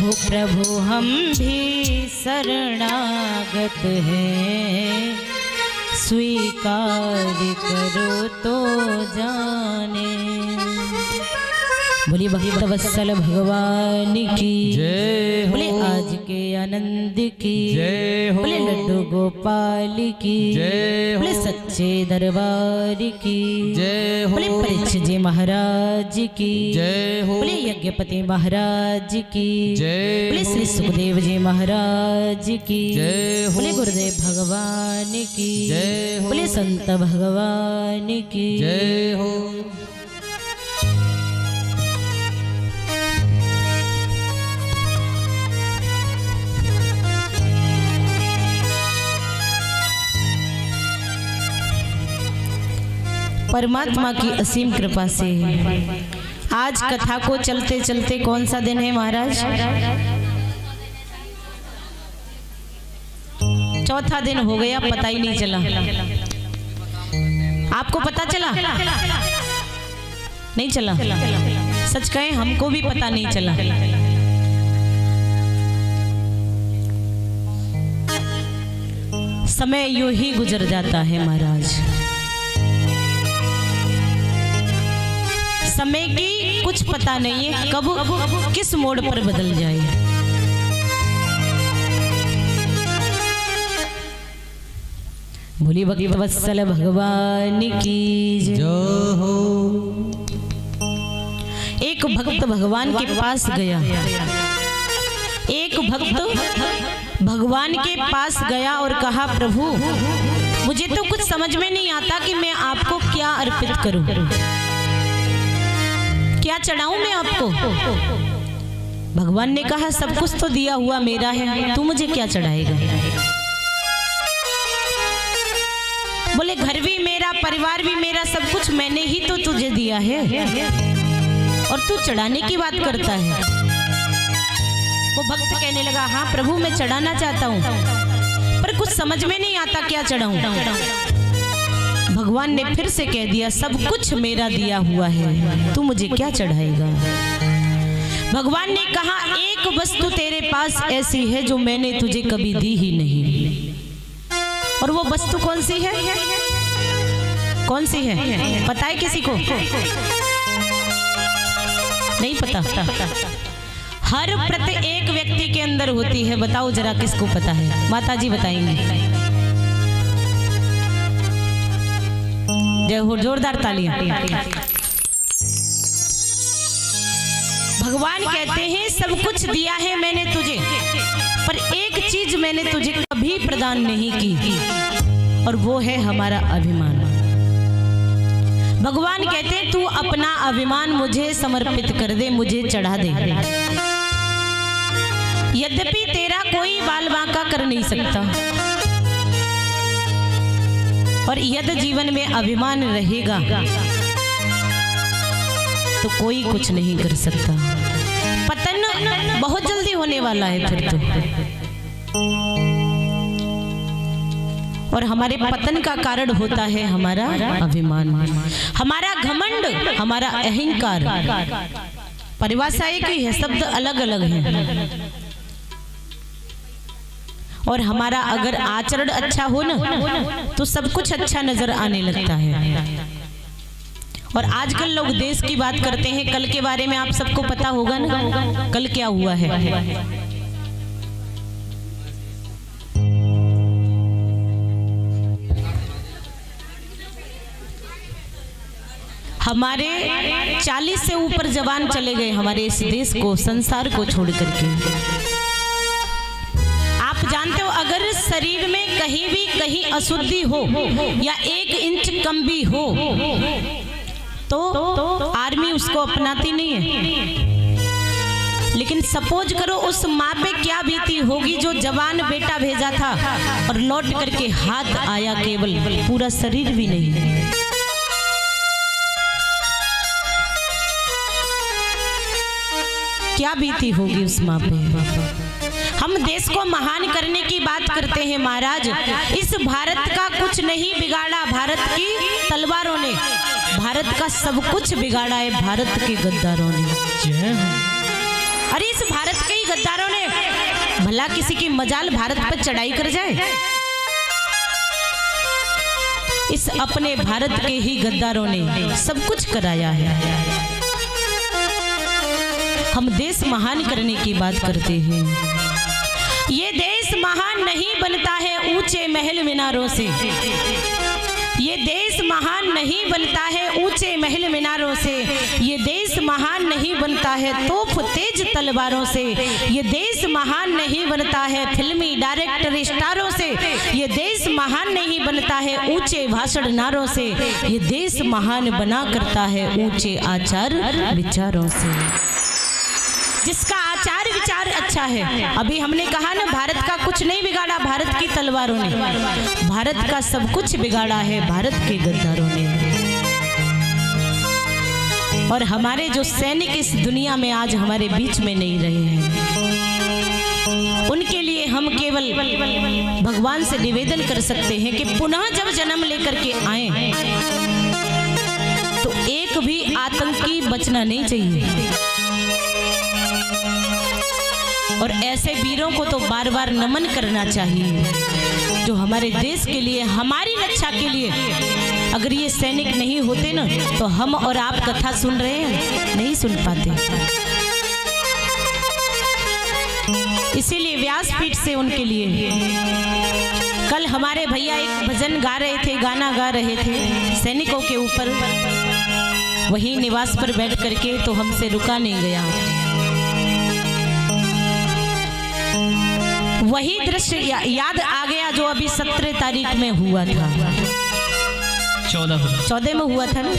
हो प्रभु हम भी शरणागत हैं, स्वीकार करो तो जाने। बोलिए भक्त वत्सल भगवान की जय, बोले आज के आनंद की जय, बोले लड्डू गोपाल की जय, बोले सच्चे दरबार की जय, बोले परीक्षित जी महाराज की जय, बोले यज्ञपति महाराज की जय, बोले श्री सुखदेव जी महाराज की जय, बोले गुरुदेव भगवान की जय, बोले संत भगवान की जय हो। परमात्मा की असीम कृपा से आज कथा को चलते चलते कौन सा दिन है महाराज? चौथा दिन हो गया, पता ही नहीं चला। आपको पता चला? नहीं चला। सच कहें हमको भी पता नहीं चला। समय यूं ही गुजर जाता है महाराज। समय की कुछ पता नहीं है कब किस मोड़ पर बदल जाए। बोली भक्त वत्सल भगवान की जय हो। एक भक्त भगवान के पास गया, एक भक्त भगवान के पास गया और कहा प्रभु मुझे तो कुछ समझ में नहीं आता कि मैं आपको क्या अर्पित करूं, क्या चढ़ाऊं मैं आपको। भगवान ने कहा सब कुछ तो दिया हुआ मेरा है, तू मुझे क्या चढ़ाएगा। बोले घर भी मेरा, परिवार भी मेरा, सब कुछ मैंने ही तो तुझे दिया है और तू चढ़ाने की बात करता है। वो भक्त कहने लगा हाँ प्रभु मैं चढ़ाना चाहता हूँ पर कुछ समझ में नहीं आता क्या चढ़ाऊं। भगवान ने फिर से कह दिया सब कुछ मेरा दिया हुआ है, तू मुझे क्या चढ़ाएगा। भगवान ने कहा एक वस्तु तेरे पास ऐसी है जो मैंने तुझे कभी दी ही नहीं, और वो वस्तु कौन सी है? कौन सी है पता है किसी को? नहीं पता। हर प्रत्येक व्यक्ति के अंदर होती है, बताओ जरा किसको पता है? माता जी बताएंगे। जय हो, जोरदार तालियां। भगवान कहते हैं सब कुछ दिया है मैंने तुझे, पर एक चीज मैंने तुझे कभी प्रदान नहीं की और वो है हमारा अभिमान। भगवान कहते हैं तू अपना अभिमान मुझे समर्पित कर दे, मुझे चढ़ा दे। यद्यपि तेरा कोई बाल बांका कर नहीं सकता और यदि जीवन में अभिमान रहेगा तो कोई कुछ नहीं कर सकता। पतन बहुत जल्दी होने वाला है फिर तो, और हमारे पतन का कारण होता है हमारा अभिमान, हमारा घमंड, हमारा अहंकार। परिभाषा एक ही है, शब्द अलग अलग हैं। और हमारा अगर आचरण अच्छा हो ना तो सब कुछ अच्छा नजर आने लगता है। और आजकल लोग देश की बात करते हैं, कल के बारे में आप सबको पता होगा ना, कल क्या हुआ है। हमारे 40 से ऊपर जवान चले गए हमारे इस देश को, संसार को छोड़ करके। आप जानते हो अगर शरीर में कहीं अशुद्धि हो या 1 इंच कम भी हो तो आर्मी उसको अपनाती नहीं है। लेकिन सपोज करो उस माँ पे क्या बीती होगी जो जवान बेटा भेजा था और लौट करके हाथ आया केवल, पूरा शरीर भी नहीं। क्या बीती होगी उस माँ पे। हम देश को महान करने की बात करते हैं महाराज, इस भारत का कुछ नहीं बिगाड़ा भारत की तलवारों ने, भारत का सब कुछ बिगाड़ा है भारत के गद्दारों ने। अरे इस भारत के ही गद्दारों ने, भला किसी की मजाल भारत पर चढ़ाई कर जाए? इस अपने भारत के ही गद्दारों ने सब कुछ कराया है। हम देश महान करने की बात करते हैं। ये देश महान नहीं बनता है ऊंचे महल मीनारों से, ये देश महान नहीं बनता है ऊंचे महल मीनारों से, ये देश महान नहीं बनता है तोप तेज तलवारों से, ये देश महान नहीं बनता है फिल्मी डायरेक्टर स्टारों से, ये देश महान नहीं बनता है ऊंचे भाषण नारों से, ये देश महान बना करता है ऊंचे आचार विचारों से। जिसका आचार विचार अच्छा है। अभी हमने कहा ना, भारत का कुछ नहीं बिगाड़ा भारत की तलवारों ने, भारत का सब कुछ बिगाड़ा है भारत के गद्दारों ने। और हमारे जो सैनिक इस दुनिया में आज हमारे बीच में नहीं रहे हैं, उनके लिए हम केवल भगवान से निवेदन कर सकते हैं कि पुनः जब जन्म लेकर के आए तो एक भी आतंकी बचना नहीं चाहिए। और ऐसे वीरों को तो बार बार नमन करना चाहिए जो हमारे देश के लिए, हमारी रक्षा के लिए, अगर ये सैनिक नहीं होते ना तो हम और आप कथा सुन रहे हैं नहीं सुन पाते। इसीलिए व्यासपीठ से उनके लिए कल हमारे भैया एक भजन गा रहे थे, गाना गा रहे थे सैनिकों के ऊपर, वही निवास पर बैठ करके, तो हमसे रुका नहीं गया। वही दृश्य याद आ गया जो अभी 17 तारीख में हुआ था, 14 में हुआ था ना।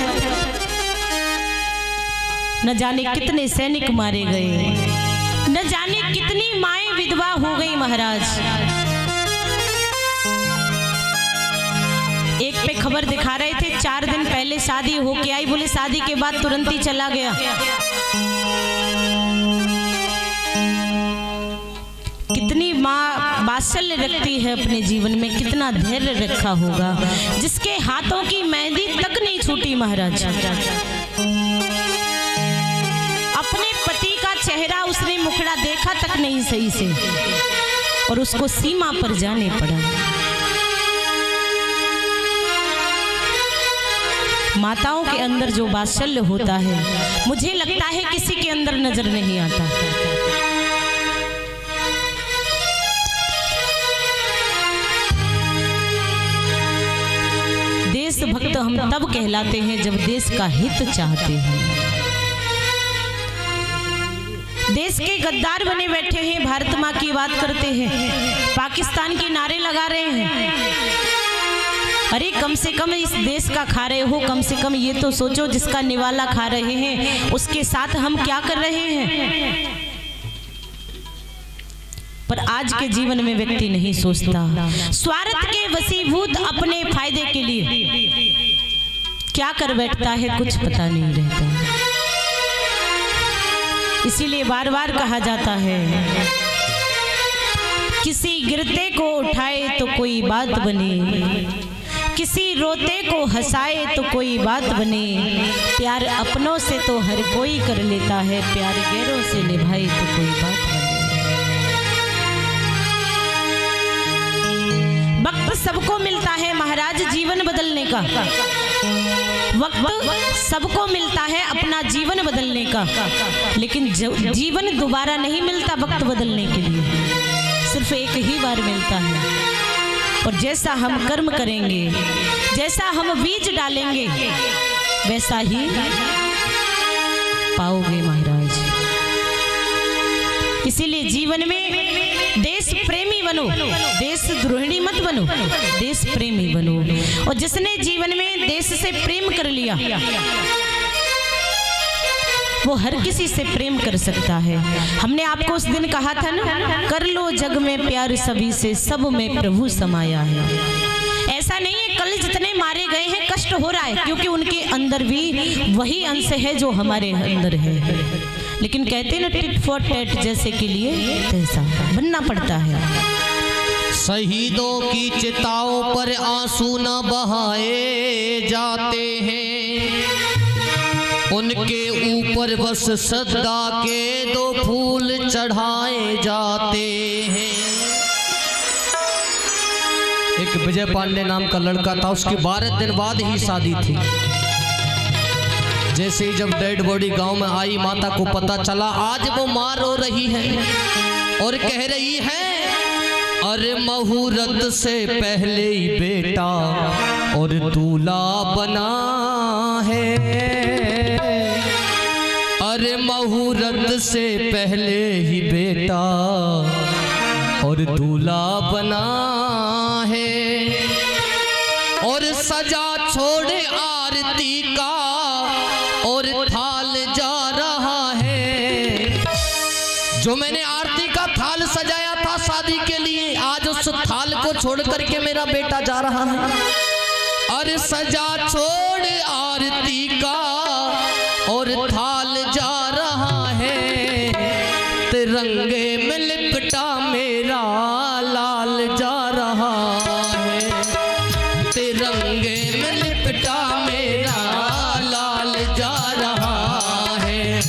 न जाने कितने सैनिक मारे गए, न जाने कितनी माएं विधवा हो गई महाराज। एक पे खबर दिखा रहे थे 4 दिन पहले शादी होके आई, बोले शादी के बाद तुरंत ही चला गया। कितनी माँ वात्सल्य रखती है अपने जीवन में, कितना धैर्य रखा होगा, जिसके हाथों की मेहंदी तक नहीं छूटी महाराज। अपने पति का चेहरा उसने मुखड़ा देखा तक नहीं सही से, और उसको सीमा पर जाने पड़ा। माताओं के अंदर जो वात्सल्य होता है, मुझे लगता है किसी के अंदर नजर नहीं आता। देशभक्त हम तब कहलाते हैं जब देश का हित चाहते हैं। देश के गद्दार बने बैठे हैं, भारत माँ की बात करते हैं, पाकिस्तान के नारे लगा रहे हैं। अरे कम से कम इस देश का खा रहे हो, कम से कम ये तो सोचो जिसका निवाला खा रहे हैं उसके साथ हम क्या कर रहे हैं। पर आज के जीवन में व्यक्ति नहीं सोचता, स्वार्थ के वशीभूत अपने फायदे के लिए क्या कर बैठता है कुछ पता नहीं रहता। इसीलिए बार बार कहा जाता है, किसी गिरते को उठाए तो कोई बात बने, किसी रोते को हंसाए तो कोई बात बने, प्यार अपनों से तो हर कोई कर लेता है, प्यार गैरों से निभाए तो कोई बात बने। वक्त सबको मिलता है महाराज जीवन बदलने का, वक्त सबको मिलता है अपना जीवन बदलने का, लेकिन जीवन दोबारा नहीं मिलता वक्त बदलने के लिए, सिर्फ एक ही बार मिलता है। और जैसा हम कर्म करेंगे, जैसा हम बीज डालेंगे, वैसा ही पाओगे महाराज। इसीलिए जीवन में देश प्रेमी बनो, देश द्रोहिणी मत बनो, देश प्रेमी बनो। और जिसने जीवन में देश से प्रेम कर लिया वो हर किसी से प्रेम कर सकता है। हमने आपको उस दिन कहा था ना, कर लो जग में प्यार सभी से, सब में प्रभु समाया है। ऐसा नहीं है कल जितने मारे गए हैं कष्ट हो रहा है, क्योंकि उनके अंदर भी वही अंश है जो हमारे अंदर है। लेकिन कहते ना टिट फॉर टैट जैसे के लिए तैसा बनना पड़ता है। शहीदों की चिताओं पर आंसू न बहाए जाते हैं, उनके ऊपर ऊपर बस सदा के 2 फूल चढ़ाए जाते हैं। एक विजय पांडे नाम का लड़का था, उसकी 12 दिन बाद ही शादी थी। जैसे ही जब डेड बॉडी गांव में आई, माता को पता चला, आज वो मां रो रही है और कह रही है, अरे मुहूर्त से पहले ही बेटा और दूल्हा बना है। अरे मुहूर्त से पहले ही बेटा और दूल्हा बना है। और सजा छोड़े आरती का और थाल जा रहा है। जो मैंने आरती का थाल सजाया था शादी के लिए, आज उस थाल को छोड़ करके मेरा बेटा जा रहा है। अरे सजा छोड़ आरती का और थाल जा रहा है। तिरंगे में लिपटा मेरा लाल जा रहा है। तिरंगे में लिपटा मेरा लाल जा रहा है।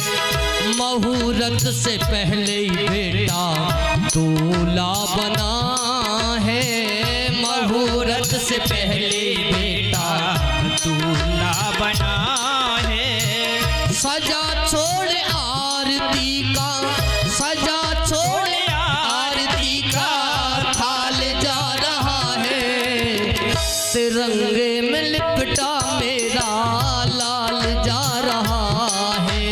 मुहूर्त से पहले ही बेटा दूल्हा बना है। मुहूर्त से पहले बेटा दूल्हा बना है। सजा छोड़ आरती का, सजा छोड़ आरती का थाल जा रहा है। तिरंगे में लिपटा मेरा लाल जा रहा है।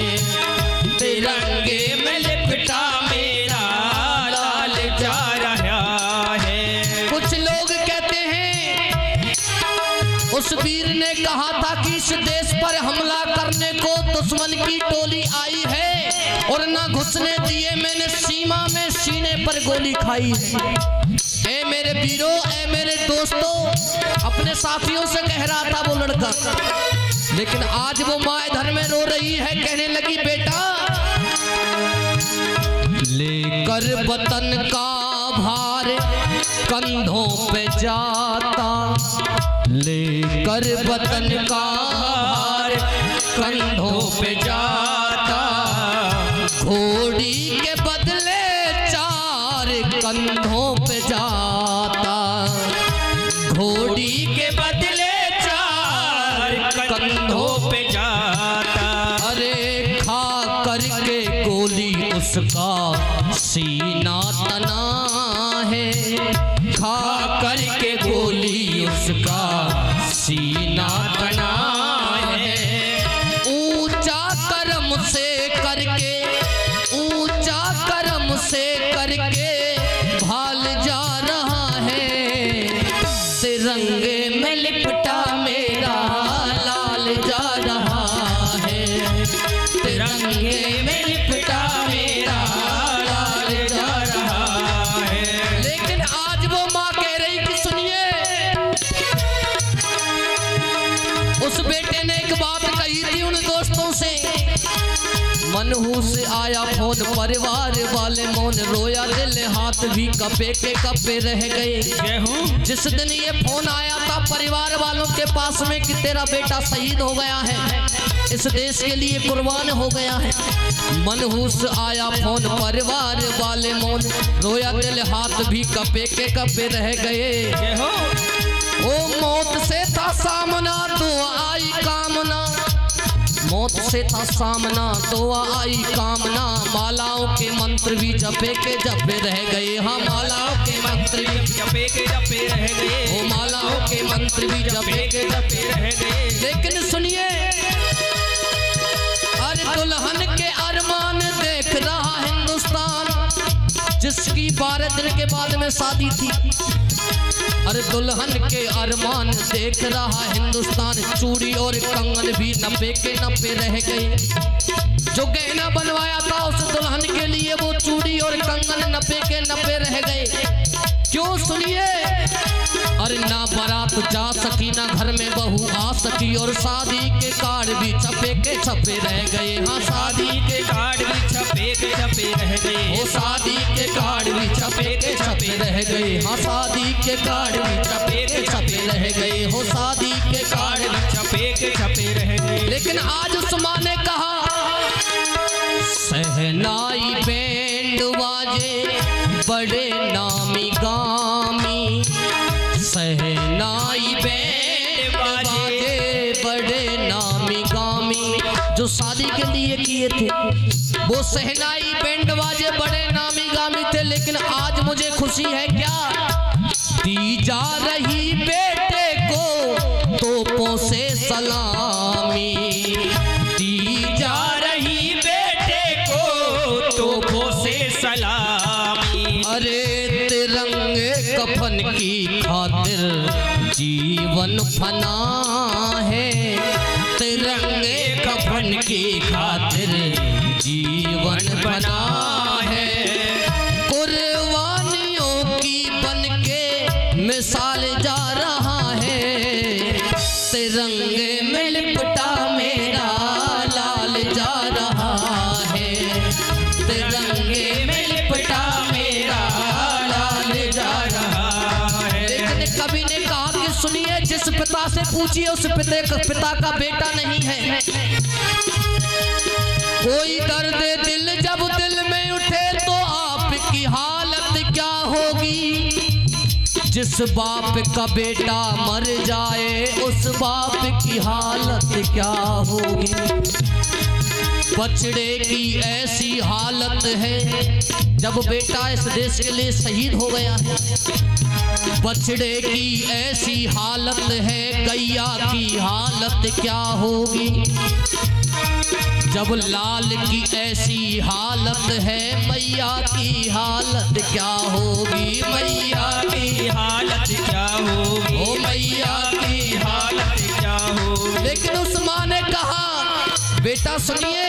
तिरंगे में लिपटा मेरा लाल जा रहा है। कुछ लोग कहते हैं उस वीर ने कहा था कि इस देश पर हमला करने को दुश्मन की टोली आई है और ना घुसने दिए मैंने सीमा में सीने पर गोली खाई है। ए मेरे वीरों, ए मेरे दोस्तों, अपने साथियों से कह रहा था वो लड़का, लेकिन आज वो माँ घर में रो रही है, कहने लगी, बेटा लेकर वतन का भार कंधों पे जाता, लेकर वतन का भार कंधों पे जाता, घोड़ी के बदले 4 कंधों पे जाता, घोड़ी के बदले 4 कंधों पे जाता। अरे खा करके गोली उसका सीना तना है। खा करके गोली उसका सीना तना है। ऊंचा कर्म से करके, ऊंचा कर्म से करके भाल जा रहा है। तिरंगे में लिपटा मेरा लाल जा रहा है। तिरंगे में लिपटा मेरा लाल जा रहा है। लेकिन आज वो माँ कह रही कि सुनिए, उस बेटे ने एक बात कही थी उन दोस्तों से। मनहू से आया फोन, परिवार वाले मौन, रोया दिल हाथ भी कपे के कपे रह गए। जिस दिन ये फोन आया था परिवार वालों के पास में कि तेरा बेटा शहीद हो गया है, इस देश के लिए कुर्बान हो गया है। मनहूस आया फोन, परिवार वाले मौन, रोया दिल हाथ भी कपे के कपे रह गए। ओ मौत से था सामना तो आई कामना, मौत से था सामना तो आई कामना। मालाओं के मंत्र भी जपे के जपे रह गए। हाँ, मालाओं के मंत्र भी जपे के जपे रह गए। ओ मालाओं के मंत्र भी जपे के जपे रह गए। लेकिन सुनिए, अरे दुल्हन के अरमान देख रहा हिंदुस्तान, जिसकी 12 दिन के बाद में शादी थी। अरे दुल्हन के अरमान देख रहा हिंदुस्तान, चूड़ी और कंगन भी नपे के नपे रह गए। जो गहना बनवाया था उस दुल्हन के लिए, वो चूड़ी और कंगन नपे के नपे रह गए। क्यों? सुनिए, अरे ना बारात जा सकी, ना घर में बहू आ सकी, और शादी के कार्ड भी छपे के छपे रह गए। हाँ, शादी के कार्ड भी छपे के छपे रह गए। ओ शादी के कार्ड भी छपे के छपे रह गए। हाँ, शादी के कार्ड भी छपे के छपे रह गए। हो शादी के कार्ड भी छपे के छपे रह गए। लेकिन आज उस माँ ने कहा जो शादी के लिए किए थे। वो सहनाई बैंड बाजे बड़े नामी गामी थे, लेकिन आज मुझे खुशी है क्या, दी जा रही बेटे को तोपों से सलामी, दी जा रही बेटे को तोपों से सलामी। अरे तिरंगे कफन की खातिर जीवन फना है, तिरंगे कफन की खातिर जीवन बना है। कुर्बानियों की बनके मिसाल जा रहा है, तिरंगे में लिपटा मेरा लाल जा रहा है, तिरंगे में लिपटा मेरा लाल जा रहा है। लेकिन कवि ने कहा कि सुनिए, जिस पिता से पूछिए उस पिता का बेटा नहीं है। कोई दर्द दिल जब दिल में उठे तो आपकी हालत क्या होगी, जिस बाप का बेटा मर जाए उस बाप की हालत क्या होगी। बछड़े की ऐसी हालत है जब बेटा इस देश के लिए शहीद हो गया है, बछड़े की ऐसी हालत है, गैया की हालत क्या होगी। जब लाल की ऐसी हालत है, मैया की हालत क्या होगी, मैया की हालत क्या होगी, ओ मैया की हालत क्या होगी। लेकिन उस माँ ने कहा, बेटा सुनिए,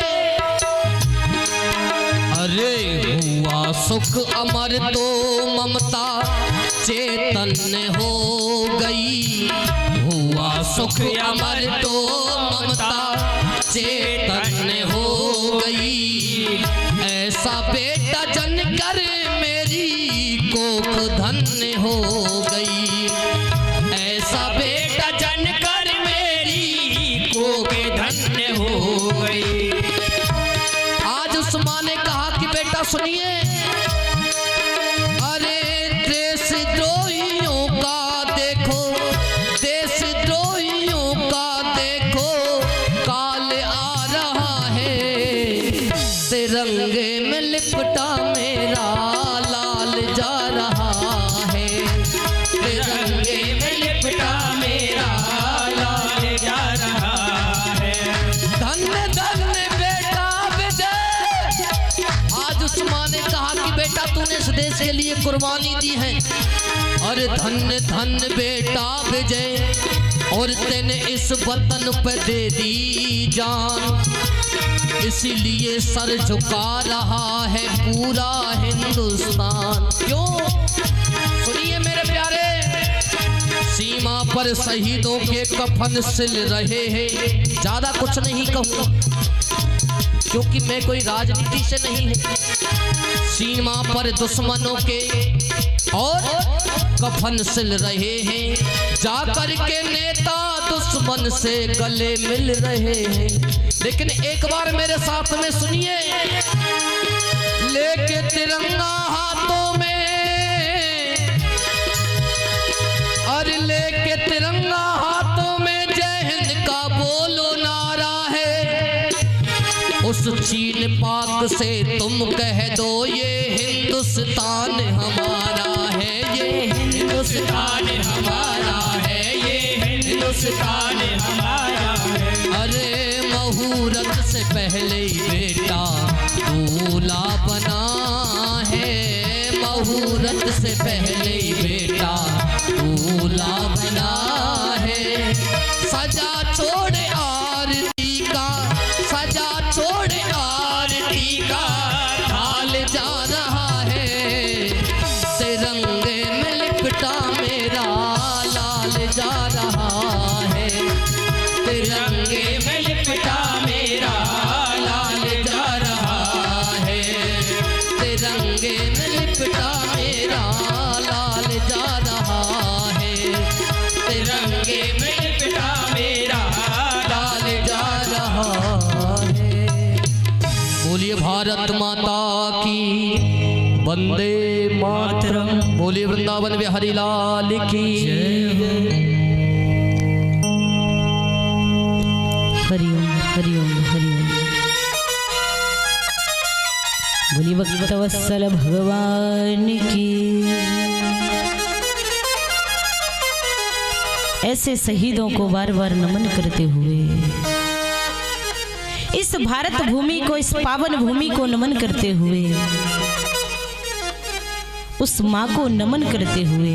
अरे हुआ सुख अमर तो ममता चेतन हो गई, हुआ सुख अमर तो ममता चेतन हो गई। ऐसा बेटा जनकर मेरी कोख धन्य हो गई, ऐसा बेटा जनकर मेरी कोख धन्य हो गई। आज उस माँ ने कहा कि बेटा सुनिए, अरे देशद्रोहियों का देखो, देशद्रोहियों का देखो काल आ रहा है, तिरंगे में लिपटा मेरा लाल जा रहा है, तिरंगे में लिपटा मेरा लाल जा रहा है। धन्य धन्य बेटा विजय। आज उस माँ ने कहा कि बेटा तूने इस देश के लिए कुर्बानी दी है, और धन्य धन्य बेटा विजय, और तेने इस वतन पे दे दी जान, इसीलिए सर झुका रहा है पूरा हिंदुस्तान। क्यों? सुनिए मेरे प्यारे, सीमा पर शहीदों के कफन सिल रहे हैं। ज्यादा कुछ नहीं कहूँगा क्योंकि मैं कोई राजनीति से नहीं है। सीमा पर दुश्मनों के और कफन सिल रहे हैं, जाकर के नेता दुश्मन से गले मिल रहे हैं। लेकिन एक बार मेरे साथ में सुनिए, लेके तिरंगा हाथों में, और लेके तिरंगा हाथों में जय हिंद का बोलो नारा है। उस चीन पाक से तुम कह दो ये हिंदुस्तान हमारा है, ये हिंदुस्तान हमारा है, ये हिंदुस्तान हमारा है। अरे मुहूर्त से पहले ही बेटा दूल्हा बना है, मुहूर्त से पहले ही बेटा दूल्हा बना है। सजा छोड़ आरती का, सजा छोड़ आरती का हाल जा रहा है, तिरंगे में लिपटा मेरा लाल जा रहा है, तिरंगे में लिपटा मेरा लाल जा रहा है, तिरंगे में लिपटा मेरा लाल जा रहा है, तिरंगे में लिपटा मेरा लाल जा रहा है। बोलिए भारत माता की वंदे मातरम, बोलिए वृंदावन बिहारी लाल की जय। हरिओम। हरिओम हरिओम। बोली भक्तवत्सल भगवान की। ऐसे शहीदों को बार बार नमन करते हुए, इस भारत भूमि को, इस पावन भूमि को नमन करते हुए, उस माँ को नमन करते हुए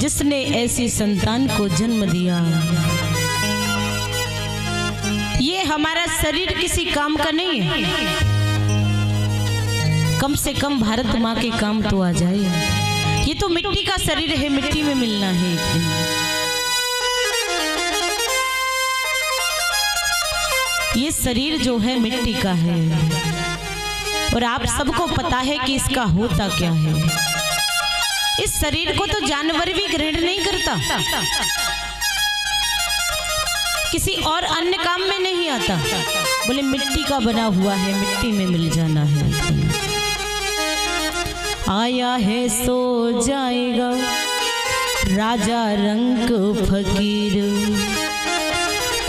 जिसने ऐसी संतान को जन्म दिया। ये हमारा शरीर किसी काम का नहीं है, कम से कम भारत माँ के काम तो आ जाए। ये तो मिट्टी का शरीर है, मिट्टी में मिलना है एक दिन। ये शरीर जो है मिट्टी का है और आप सबको पता है कि इसका होता क्या है। इस शरीर को तो जानवर भी ग्रहण नहीं करता, किसी और अन्य काम में नहीं आता। बोले मिट्टी का बना हुआ है, मिट्टी में मिल जाना है। आया है सो जाएगा राजा रंग फकीर,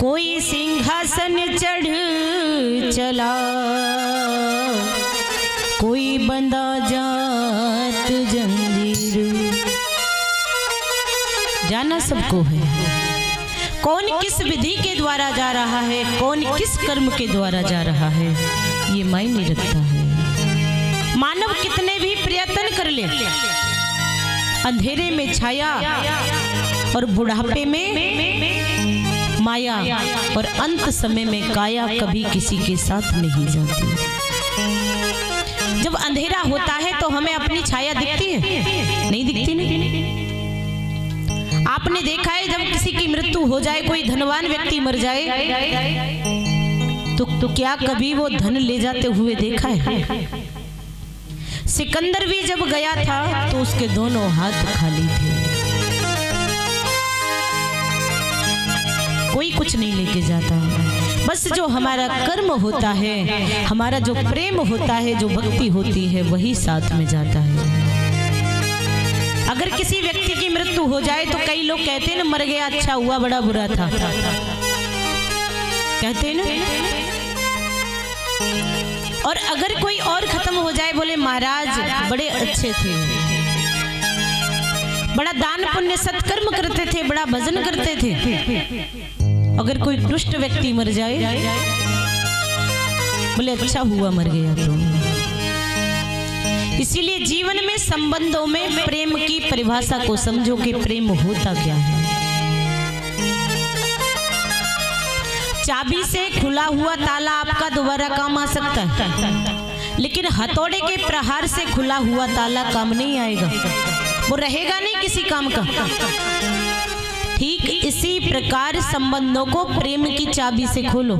कोई सिंहासन चढ़ चला, कोई बंदा जात जंजीर। जाना सबको है, कौन किस विधि के द्वारा जा रहा है, कौन किस कर्म के द्वारा जा रहा है, ये मायने रखता है। मानव कितने भी प्रयत्न कर ले, अंधेरे में छाया और बुढ़ापे में माया और अंत समय में काया कभी किसी के साथ नहीं जाती। जब अंधेरा होता है तो हमें अपनी छाया दिखती है? नहीं दिखती। नहीं, आपने देखा है जब किसी की मृत्यु हो जाए, कोई धनवान व्यक्ति मर जाए तो क्या कभी वो धन ले जाते हुए देखा है? सिकंदर भी जब गया था तो उसके दोनों हाथ खाली थे, कोई कुछ नहीं लेके जाता। बस जो हमारा कर्म होता है, हमारा जो प्रेम होता है, जो भक्ति होती है, वही साथ में जाता है। अगर किसी व्यक्ति की मृत्यु हो जाए तो कई लोग कहते हैं ना, मर गया अच्छा हुआ, बड़ा बुरा था, कहते हैं ना। और अगर कोई और खत्म हो जाए, बोले महाराज बड़े अच्छे थे, बड़ा दान पुण्य सत्कर्म करते थे, बड़ा भजन करते थे। अगर कोई दुष्ट व्यक्ति मर जाए, बोले अच्छा हुआ मर गया तो। इसीलिए जीवन में, संबंधों में प्रेम की परिभाषा को समझो कि प्रेम होता क्या है। चाबी से खुला हुआ ताला आपका दोबारा काम आ सकता है, लेकिन हथौड़े के प्रहार से खुला हुआ ताला काम नहीं आएगा, वो रहेगा नहीं किसी काम का। ठीक इसी प्रकार संबंधों को प्रेम की चाबी से खोलो।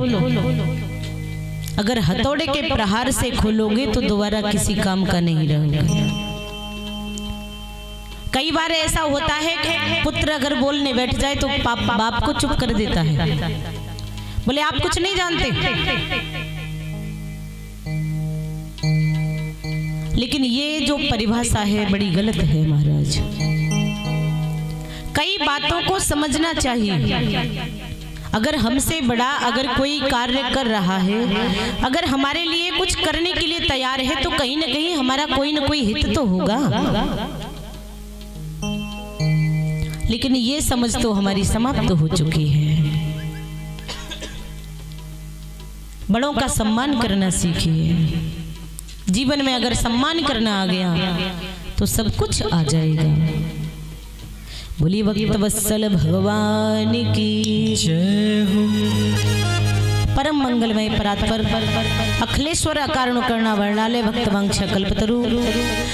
अगर हथौड़े के प्रहार से खोलोगे तो दोबारा किसी काम का नहीं रहोगे। कई बार ऐसा होता है कि पुत्र अगर बोलने बैठ जाए तो बाप को चुप कर देता है, बोले आप कुछ नहीं जानते। लेकिन ये जो परिभाषा है बड़ी गलत है महाराज। कई बातों को समझना चाहिए। अगर हमसे बड़ा अगर कोई कार्य कर रहा है, अगर हमारे लिए कुछ करने के लिए तैयार है, तो कहीं ना कहीं हमारा कोई ना कोई हित तो होगा। लेकिन ये समझ तो हमारी समाप्त हो चुकी है। बड़ों का सम्मान करना सीखिए। जीवन में अगर सम्मान करना आ गया तो सब कुछ आ जाएगा। बोली भक्तवत्सल भगवान की जय हो। परम मंगलमय परात्पर अखिलेश्वर अकारण करुणा वर्णालय भक्तवांक्षा कल्पतरु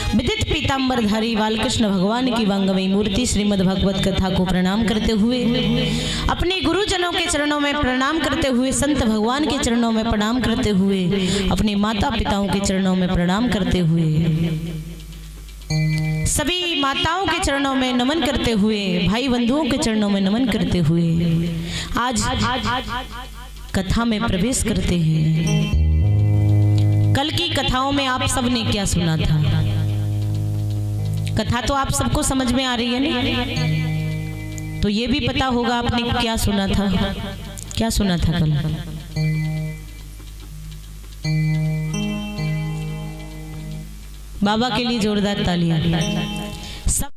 विदित पीताम्बरधारी बालकृष्ण भगवान की वांगमयी मूर्ति श्रीमद् भगवत कथा को प्रणाम करते हुए, अपने गुरुजनों के चरणों में प्रणाम करते हुए, संत भगवान के चरणों में प्रणाम करते हुए, अपने माता पिताओं के चरणों में प्रणाम करते हुए, सभी माताओं के चरणों में नमन करते हुए, भाई बंधुओं के चरणों में नमन करते हुए आज कथा में प्रवेश करते हैं। कल की कथाओं में आप सबने क्या सुना था? कथा तो आप सबको समझ में आ रही है ना? तो ये भी पता होगा आपने क्या सुना था, क्या सुना था कल? बाबा के लिए जोरदार तालियां। सब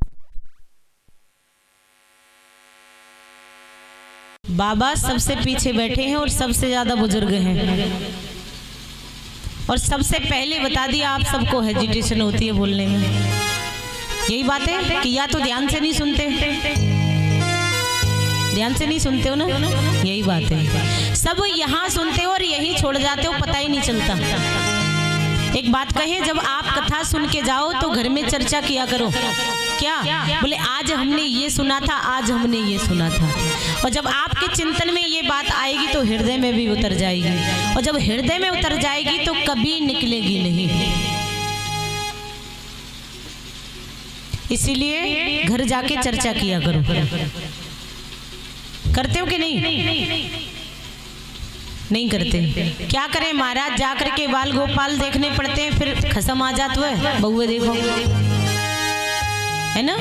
बाबा सबसे पीछे बैठे हैं और सबसे ज्यादा बुजुर्ग हैं, और सबसे पहले बता दिया आप सबको हेजिटेशन होती है बोलने में। यही बात है कि या तो ध्यान से नहीं सुनते, ध्यान से नहीं सुनते हो ना, यही बात है। सब यहाँ सुनते हो और यही छोड़ जाते हो, पता ही नहीं चलता। एक बात कहे, जब आप कथा सुन के जाओ तो घर में चर्चा किया करो। क्या बोले? आज हमने ये सुना था, आज हमने ये सुना था। और जब आपके चिंतन में ये बात आएगी तो हृदय में भी उतर जाएगी, और जब हृदय में उतर जाएगी तो कभी निकलेगी नहीं। इसीलिए घर जाके चर्चा किया करो। करते हो कि नहीं? नहीं करते। क्या करें महाराज, जाकर के बाल गोपाल देखने पड़ते हैं, फिर खसम आ जाता है, बहुए देखो, है ना?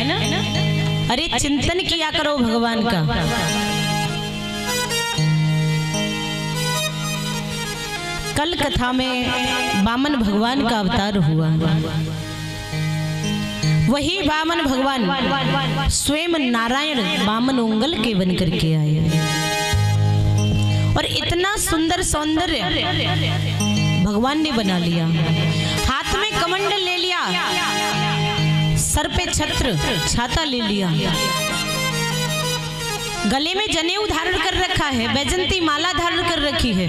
अरे चिंतन किया करो भगवान का। कल कथा में वामन भगवान का अवतार हुआ। वही वामन भगवान स्वयं नारायण वामन उंगल के बन करके आए, और इतना सुंदर सौंदर्य भगवान ने बना लिया। हाथ में कमंडल ले लिया, सर पे छत्र छाता ले लिया, गले में जनेऊ धारण कर रखा है, बैजंती माला धारण कर रखी है,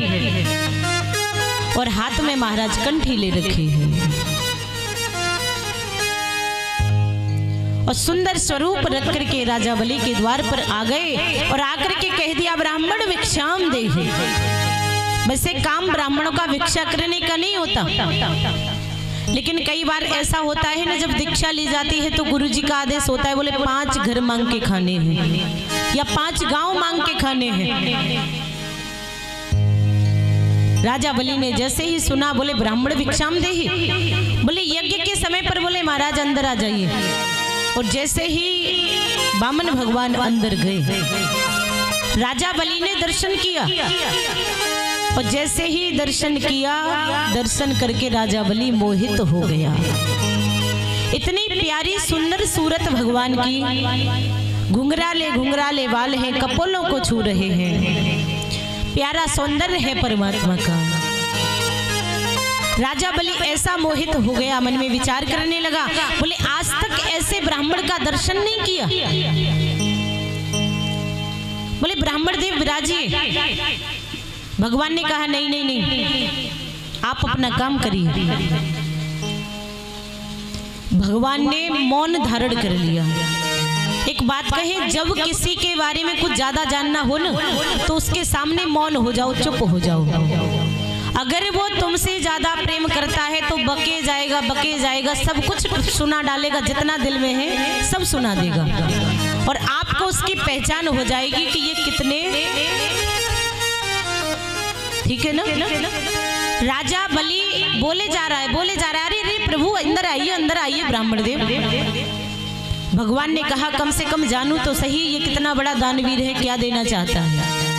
और हाथ में महाराज कंठी ले रखी है, और सुंदर स्वरूप रख करके राजा बलि के द्वार पर आ गए, और आकर के कह दिया ब्राह्मण भिक्षाम देहि। वैसे काम ब्राह्मणों का भिक्षा करने का नहीं होता, लेकिन कई बार ऐसा होता है ना, जब दीक्षा ली जाती है तो गुरुजी का आदेश होता है, बोले 5 घर मांग के खाने हैं या 5 गांव मांग के खाने हैं। राजा बलि ने जैसे ही सुना, बोले ब्राह्मण भिक्षाम देहि, बोले यज्ञ के समय पर बोले महाराज अंदर आ जाइए। और जैसे ही वामन भगवान अंदर गए, राजा बलि ने दर्शन किया, और जैसे ही दर्शन किया, दर्शन करके राजा बलि मोहित हो गया। इतनी प्यारी सुंदर सूरत भगवान की, घुंघराले बाल हैं, कपोलों को छू रहे हैं, प्यारा सौंदर्य है परमात्मा का। राजा बलि ऐसा मोहित हो गया, मन में विचार करने लगा, बोले आज तक ऐसे ब्राह्मण का दर्शन नहीं किया। बोले ब्राह्मण देव विराजिए। भगवान ने कहा नहीं नहीं नहीं, आप अपना काम करिए। भगवान ने मौन धारण कर लिया। एक बात कहे, जब किसी के बारे में कुछ ज्यादा जानना हो ना, तो उसके सामने मौन हो जाओ, चुप हो जाओ। अगर वो तुमसे ज्यादा प्रेम करता है तो बके जाएगा, सब कुछ सुना डालेगा, जितना दिल में है सब सुना देगा, और आपको उसकी पहचान हो जाएगी कि ये कितने, ठीक है ना? राजा बलि बोले जा रहा है, अरे प्रभु अंदर आइए ब्राह्मण देव। भगवान ने कहा कम से कम जानू तो सही, ये कितना बड़ा दानवीर है, क्या देना चाहता है।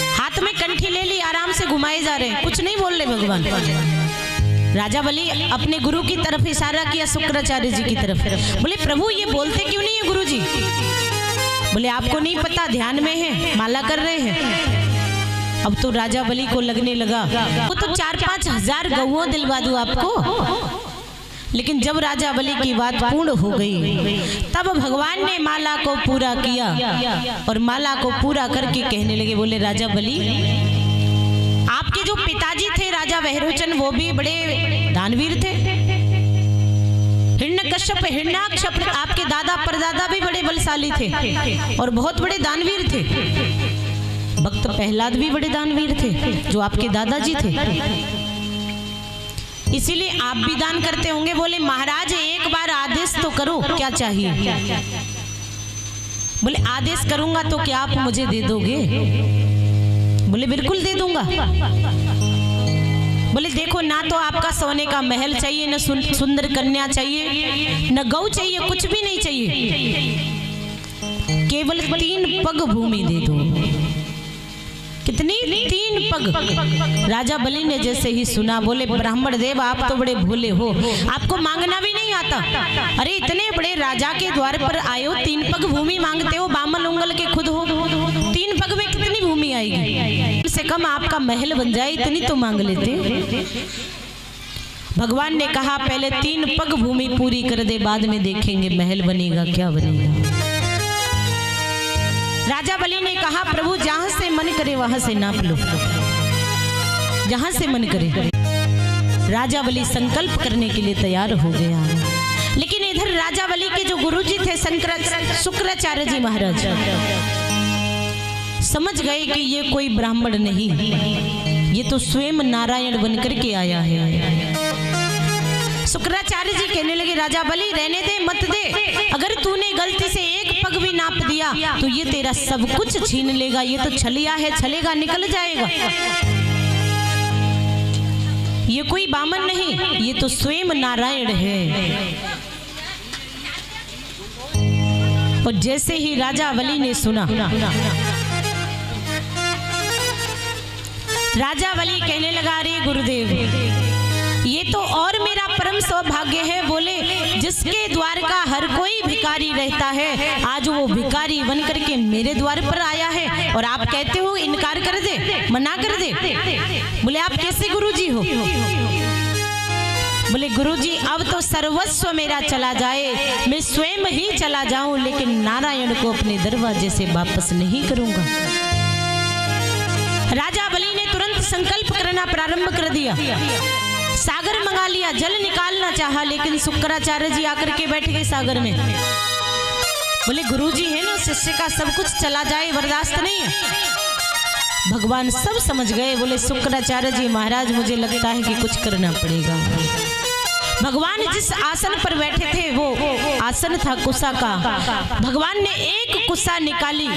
हाथ में कंठी ले ली, आराम से घुमाए जा रहे हैं, कुछ नहीं बोल रहे भगवान। राजा बलि अपने गुरु की तरफ इशारा किया, शुक्राचार्य जी की तरफ। बोले प्रभु ये बोलते क्यों नहीं है गुरु जी? बोले आपको नहीं पता, ध्यान में है, माला कर रहे हैं। अब तो राजा बलि को लगने लगा, वो तो 4-5 हजार गौओं दिलवा दूं आपको। लेकिन जब राजा बलि की बात पूर्ण हो गई, तब भगवान ने माला को पूरा किया, और माला को पूरा करके कहने लगे, बोले राजा बलि आपके जो पिताजी थे राजा वहरोचन, वो भी बड़े दानवीर थे। हिरण्यकश्यप हिरण्याक्ष आपके दादा परदादा भी बड़े बलशाली थे और बहुत बड़े दानवीर थे। भक्त प्रहलाद भी बड़े दानवीर थे जो आपके दादाजी थे, इसीलिए आप भी दान करते होंगे। बोले महाराज एक बार आदेश तो करो, क्या चाहिए? बोले आदेश करूंगा तो क्या आप मुझे दे दोगे? बोले बिल्कुल दे दूंगा। बोले देखो, ना तो आपका सोने का महल चाहिए, न सुंदर कन्या चाहिए, न गौ चाहिए, कुछ भी नहीं चाहिए। केवल 3 पग भूमि दे दो। कितनी? 3 पग। राजा बलि ने जैसे ही सुना बोले ब्राह्मण देव आप तो बड़े भोले हो, आपको मांगना भी नहीं आता। अरे इतने बड़े राजा के द्वार पर आए हो, 3 पग भूमि मांगते हो, बामन उंगल के खुद हो, 3 पग में कितनी भूमि आएगी? कम से कम आपका महल बन जाए इतनी तो मांग लेते। भगवान ने कहा पहले 3 पग भूमि पूरी कर दे, बाद में देखेंगे महल बनेगा क्या बनेगा। राजा बलि ने कहा प्रभु जहां से मन करे वहां से नाप लो, जहां से मन करे। राजा बलि संकल्प करने के लिए तैयार हो गया, लेकिन इधर राजा बलि के जो गुरुजी थे शुक्राचार्य जी महाराज समझ गए कि ये कोई ब्राह्मण नहीं, ये तो स्वयं नारायण बनकर के आया है। शुक्राचार्य जी कहने लगे राजा बलि रहने दे, मत दे, अगर तूने गलती से 1 पग भी नाप दिया तो ये तेरा सब कुछ छीन लेगा, ये तो छलिया है, छलेगा निकल जाएगा। ये कोई बामन नहीं, ये तो स्वयं नारायण है। और जैसे ही राजा बलि ने सुना, राजा बलि कहने लगा अरे गुरुदेव ये तो और मेरा परम सौभाग्य है, बोले जिसके द्वार का हर कोई भिखारी रहता है, आज वो भिखारी बन करके मेरे द्वार पर आया है और आप कहते हो इनकार कर दे, मना कर दे। बोले आप कैसे गुरुजी हो? बोले गुरुजी अब तो सर्वस्व मेरा चला जाए, मैं स्वयं ही चला जाऊं, लेकिन नारायण को अपने दरवाजे से वापस नहीं करूंगा। राजा बलि ने तुरंत संकल्प करना प्रारंभ कर दिया, सागर मंगा लिया, जल निकालना चाहा, लेकिन शुक्राचार्य जी आकर के बैठ गए सागर में। बोले गुरुजी है ना, शिष्य का सब कुछ चला जाए बर्दाश्त नहीं है। भगवान सब समझ गए, बोले शुक्राचार्य जी महाराज मुझे लगता है कि कुछ करना पड़ेगा। भगवान जिस आसन पर बैठे थे वो आसन था कुसा का। भगवान ने एक कुसा निकाली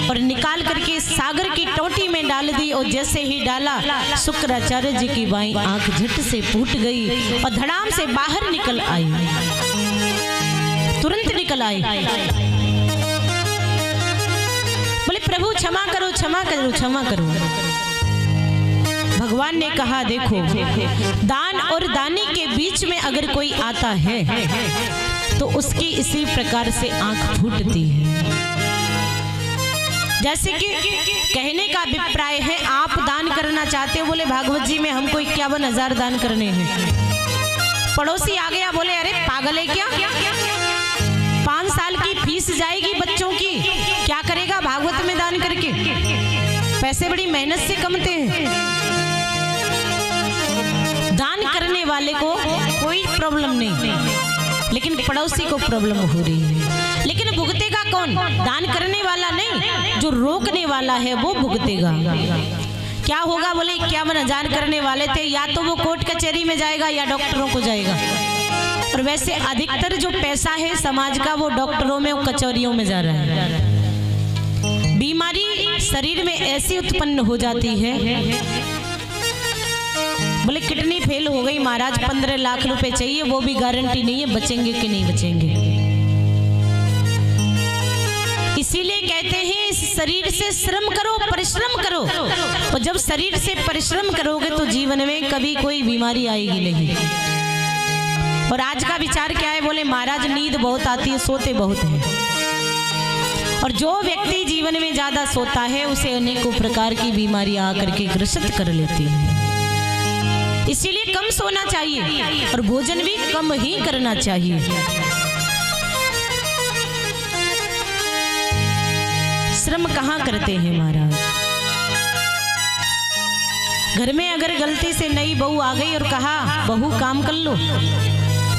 और निकाल करके सागर की टोटी में डाल दी, और जैसे ही डाला शुक्राचार्य जी की बाईं आंख झट से फूट गई और धड़ाम से बाहर निकल आई, तुरंत निकल आई। बोले प्रभु क्षमा करो, क्षमा करो, क्षमा करो। भगवान ने कहा देखो दान और दानी के बीच में अगर कोई आता है तो उसकी इसी प्रकार से आंख फूटती है। जैसे कि कहने का अभिप्राय है आप दान करना चाहते हो, बोले भागवत जी में हमको 51,000 दान करने हैं। पड़ोसी आ गया, बोले अरे पागल है क्या, 5 साल की फीस जाएगी बच्चों की, क्या करेगा भागवत में दान करके, पैसे बड़ी मेहनत से कमते हैं। दान करने वाले को कोई प्रॉब्लम नहीं, लेकिन पड़ोसी को प्रॉब्लम हो रही है। लेकिन भुगतेगा कौन? दान करने वाला नहीं, जो रोकने वाला है वो भुगतेगा। क्या होगा? बोले 51,000 करने वाले थे, या तो वो कोर्ट कचहरी में जाएगा या डॉक्टरों को जाएगा। और वैसे अधिकतर जो पैसा है समाज का वो डॉक्टरों में और कचहरियों में जा रहा है। बीमारी शरीर में ऐसी उत्पन्न हो जाती है, बोले किडनी फेल हो गई महाराज 15 लाख रुपए चाहिए, वो भी गारंटी नहीं है बचेंगे कि नहीं बचेंगे। इसीलिए कहते हैं इस शरीर से श्रम करो, परिश्रम करो, और जब शरीर से परिश्रम करोगे तो जीवन में कभी कोई बीमारी आएगी नहीं। और आज का विचार क्या है? बोले महाराज नींद बहुत आती है, सोते बहुत है, और जो व्यक्ति जीवन में ज्यादा सोता है उसे अनेकों प्रकार की बीमारियां आकर के ग्रसित कर लेती है। इसीलिए कम सोना चाहिए और भोजन भी कम ही करना चाहिए। श्रम कहाँ करते हैं महाराज? घर में अगर गलती से नई बहू आ गई और कहा बहू काम कर लो,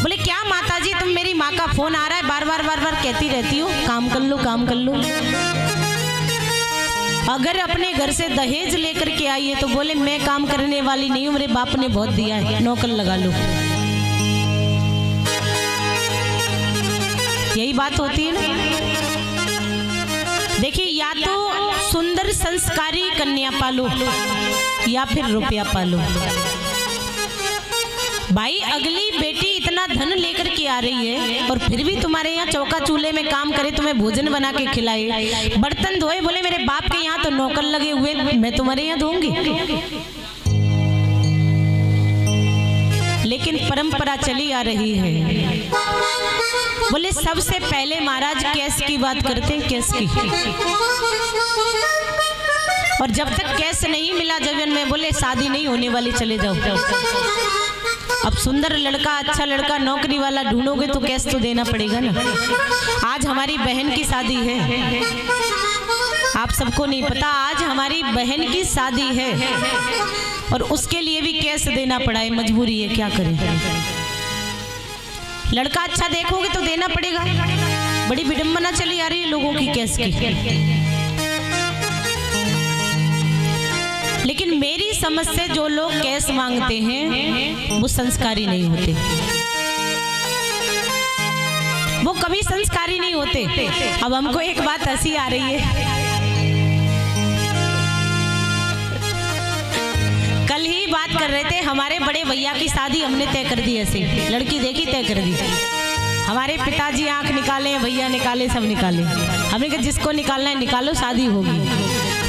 बोले क्या माताजी तुम, मेरी माँ का फोन आ रहा है, बार बार कहती रहती हो काम कर लो, काम कर लो। अगर अपने घर से दहेज लेकर के आई है तो बोले मैं काम करने वाली नहीं हूं, मेरे बाप ने बहुत दिया है, नौकर लगा लो। यही बात होती है ना। देखिए या तो सुंदर संस्कारी कन्या पालो या फिर रुपया पालो। भाई अगली बेटी इतना इतना धन लेकर के आ रही है और फिर भी तुम्हारे यहाँ चौका चूल्हे में काम करे, तुम्हें भोजन बना के खिलाए, बर्तन धोए, बोले मेरे बाप के यहाँ तो नौकर लगे हुए, मैं तुम्हारे यहाँ धोऊंगी। लेकिन परंपरा चली आ रही है। बोले सबसे पहले महाराज कैश की बात करते हैं, कैश की। और जब तक कैश नहीं मिला जीवन में, बोले शादी नहीं होने वाली, चले जाओ। अब सुंदर लड़का, अच्छा लड़का, नौकरी वाला ढूंढोगे तो कैश तो देना पड़ेगा ना। आज हमारी बहन की शादी है, आप सबको नहीं पता, आज हमारी बहन की शादी है और उसके लिए भी कैश देना पड़ा है, मजबूरी है, क्या करें। लड़का अच्छा देखोगे तो देना पड़ेगा। बड़ी विडंबना चली आ रही है लोगों की कैश की। लेकिन मेरी समझ से जो लोग कैश मांगते हैं वो संस्कारी नहीं होते, वो कभी संस्कारी नहीं होते। अब हमको एक बात हंसी आ रही है, कल ही बात कर रहे थे, हमारे बड़े भैया की शादी हमने तय कर दी, ऐसे लड़की देखी तय कर दी। हमारे पिताजी आंख निकाले, भैया निकाले, सब निकाले। हमने कहा जिसको निकालना है निकालो, शादी होगी।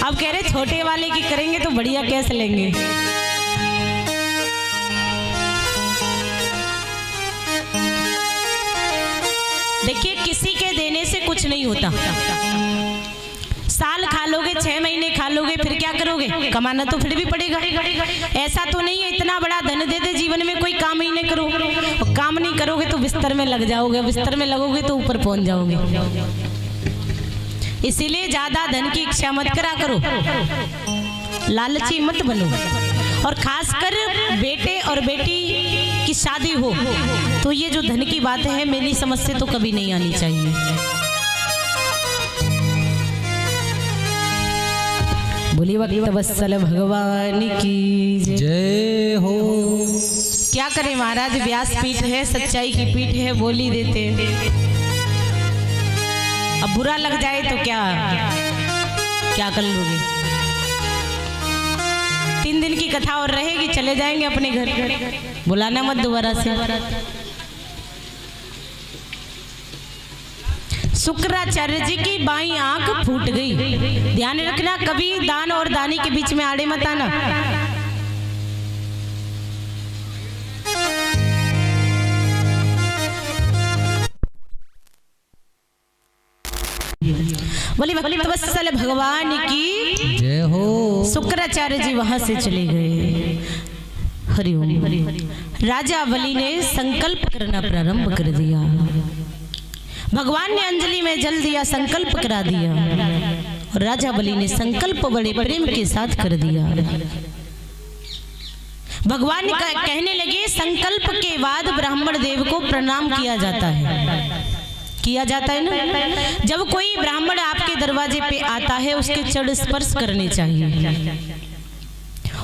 अब कह रहे छोटे वाले की करेंगे तो बढ़िया कैश लेंगे। देखिए किसी के देने से कुछ नहीं होता। साल खा लोगे, 6 महीने खा लोगे, फिर क्या करोगे? कमाना तो फिर भी पड़ेगा। ऐसा तो नहीं है इतना बड़ा धन दे दे जीवन में कोई काम ही नहीं करो। काम नहीं करोगे तो बिस्तर में लग जाओगे, बिस्तर में लगोगे तो ऊपर पहुंच जाओगे। इसीलिए ज्यादा धन की इच्छा मत करा करो, लालची मत बनो। और खासकर बेटे और बेटी की शादी हो तो ये जो धन की बात है मेरी समझ से तो कभी नहीं आनी चाहिए। बोली वक्त वत्सल भगवान की जय हो। क्या करें महाराज, व्यासपीठ है, सच्चाई की पीठ है, बोली देते। अब बुरा लग जाए तो क्या कर लोगे? 3 दिन की कथा और रहेगी, चले जाएंगे अपने घर, बुलाना मत दोबारा से। शुक्राचार्य जी की बाईं आंख फूट गई। ध्यान रखना, कभी दान और दानी के बीच में आड़े मत आना। बोली वत्सल भगवान की जय हो। शुक्राचार्य जी वहां से चले गए। हरिओम। राजा बलि ने संकल्प करना प्रारंभ कर दिया। भगवान ने अंजलि में जल दिया, संकल्प करा दिया। और राजा बलि ने संकल्प बड़े प्रेम के साथ कर दिया। भगवान कहने लगे संकल्प के बाद ब्राह्मण देव को प्रणाम किया जाता है। किया जाता है ना, जब कोई ब्राह्मण आपके दरवाजे पे आता है उसके चरण स्पर्श करने चाहिए।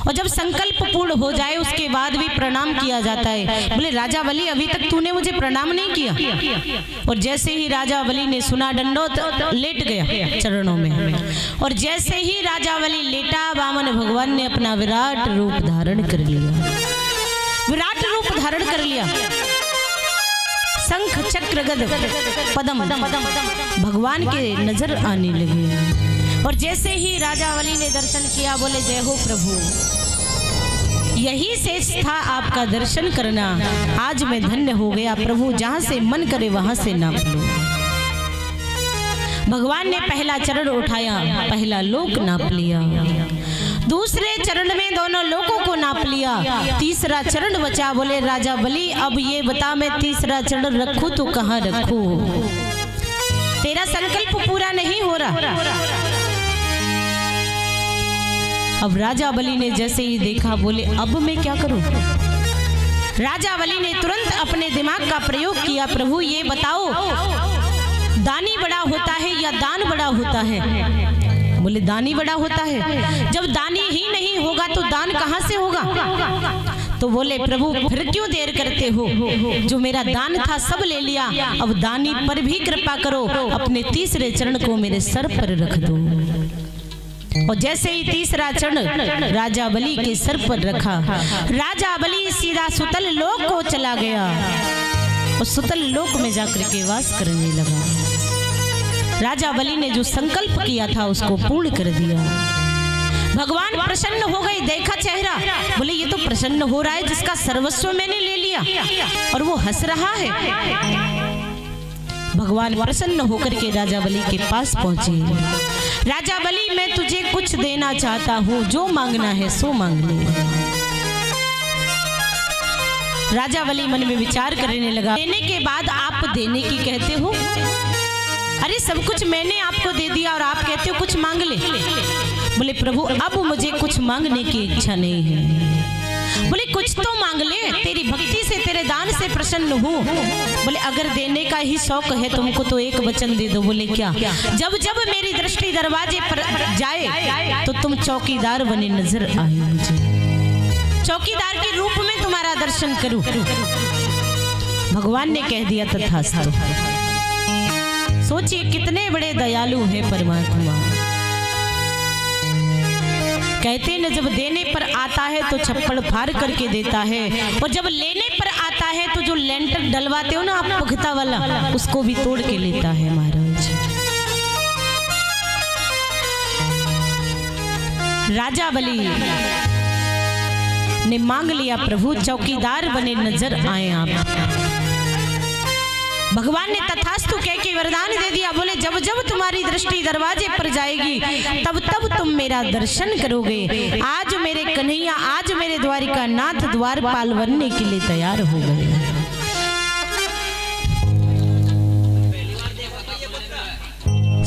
और जब संकल्प पूर्ण हो जाए उसके बाद भी प्रणाम किया जाता है। बोले राजा बलि अभी तक तूने मुझे प्रणाम नहीं किया। और जैसे ही राजा बलि ने सुना दंडोत, लेट गया चरणों में। और जैसे ही राजा बलि लेटा, वामन भगवान ने अपना विराट रूप धारण कर लिया। विराट रूप धारण कर लिया। शंख चक्र गद पद्म भगवान के नजर आने लगे। और जैसे ही राजा बलि ने दर्शन किया, बोले जय हो प्रभु, यही शेष था आपका दर्शन करना। आज मैं धन्य हो गया प्रभु, जहां से मन करे वहां से नाप लो। भगवान ने पहला चरण उठाया, पहला लोक नाप लिया। दूसरे चरण में दोनों लोकों को नाप लिया। तीसरा चरण बचा। बोले राजा बलि अब ये बता, मैं तीसरा चरण रखूं तो कहां रखूं? तेरा संकल्प पूरा नहीं हो रहा। अब राजा बलि ने जैसे ही देखा, बोले अब मैं क्या करूं? राजा बलि ने तुरंत अपने दिमाग का प्रयोग किया। प्रभु ये बताओ, दानी बड़ा होता है या दान बड़ा होता है? बोले दानी बड़ा होता है। जब दानी ही नहीं होगा तो दान कहां से होगा? तो बोले प्रभु फिर क्यों देर करते हो? जो मेरा दान था सब ले लिया, अब दानी पर भी कृपा करो। अपने तीसरे चरण को मेरे सर पर रख दो। और जैसे ही तीसरा चरण राजा बलि के सर पर रखा, राजा बलि सीधा सुतल लोक को चला गया। और सुतल लोक में जाकर के वास करने लगा। राजा बलि ने जो संकल्प किया था उसको पूर्ण कर दिया। भगवान प्रसन्न हो गए, देखा चेहरा, बोले ये तो प्रसन्न हो रहा है जिसका सर्वस्व मैंने ले लिया, और वो हंस रहा है। भगवान प्रसन्न होकर के राजा बलि के पास पहुंचे। राजा बलि, मैं तुझे कुछ देना चाहता हूँ, जो मांगना है सो मांग ले। राजा बलि मन में विचार करने लगा, देने के बाद आप देने की कहते हो? अरे सब कुछ मैंने आपको दे दिया और आप कहते हो कुछ मांग ले। बोले प्रभु अब मुझे कुछ मांगने की इच्छा नहीं है। बोले कुछ तो मांग ले, तेरी भक्ति से तेरे दान से प्रसन्न हूँ। बोले अगर देने का ही शौक है तुमको तो एक वचन दे दो। बोले क्या? जब जब मेरी दृष्टि दरवाजे पर जाए तो तुम चौकीदार बने नजर आए, मुझे चौकीदार के रूप में तुम्हारा दर्शन करूं। भगवान ने कह दिया तथास्तु। सोचिए कितने बड़े दयालु है परमात्मा। कहते न जब देने पर आता है तो छप्पड़ फाड़ करके देता है, और जब लेने पर आता है तो जो लेंटर डलवाते हो ना आप पुख्ता वाला, उसको भी तोड़ के लेता है महाराज। राजा बलि ने मांग लिया, प्रभु चौकीदार बने नजर आए आप। भगवान ने तथास्तु कह के वरदान दे दिया। बोले जब जब तुम्हारी दृष्टि दरवाजे पर जाएगी तब तब तुम मेरा दर्शन करोगे। आज मेरे कन्हैया, आज मेरे द्वारिका नाथ द्वारपाल बनने के लिए तैयार हो गए।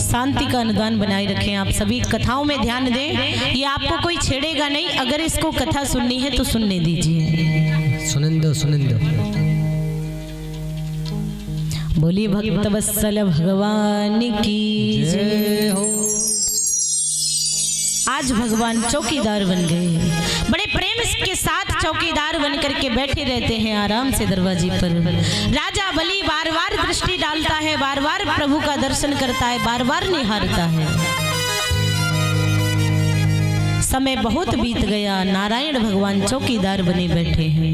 शांति का अनुदान बनाए रखें। आप सभी कथाओं में ध्यान दें, ये आपको कोई छेड़ेगा नहीं। अगर इसको कथा सुननी है तो सुनने दीजिए। सुनिंदो बोली भक्त वत्सल भगवान की जय हो। आज भगवान चौकीदार बन गए, बड़े प्रेम के साथ चौकीदार बन करके बैठे रहते हैं आराम से दरवाजे पर। राजा बलि बार बार दृष्टि डालता है, बार बार प्रभु का दर्शन करता है, बार बार निहारता है। समय बहुत बीत गया, नारायण भगवान चौकीदार बने बैठे हैं।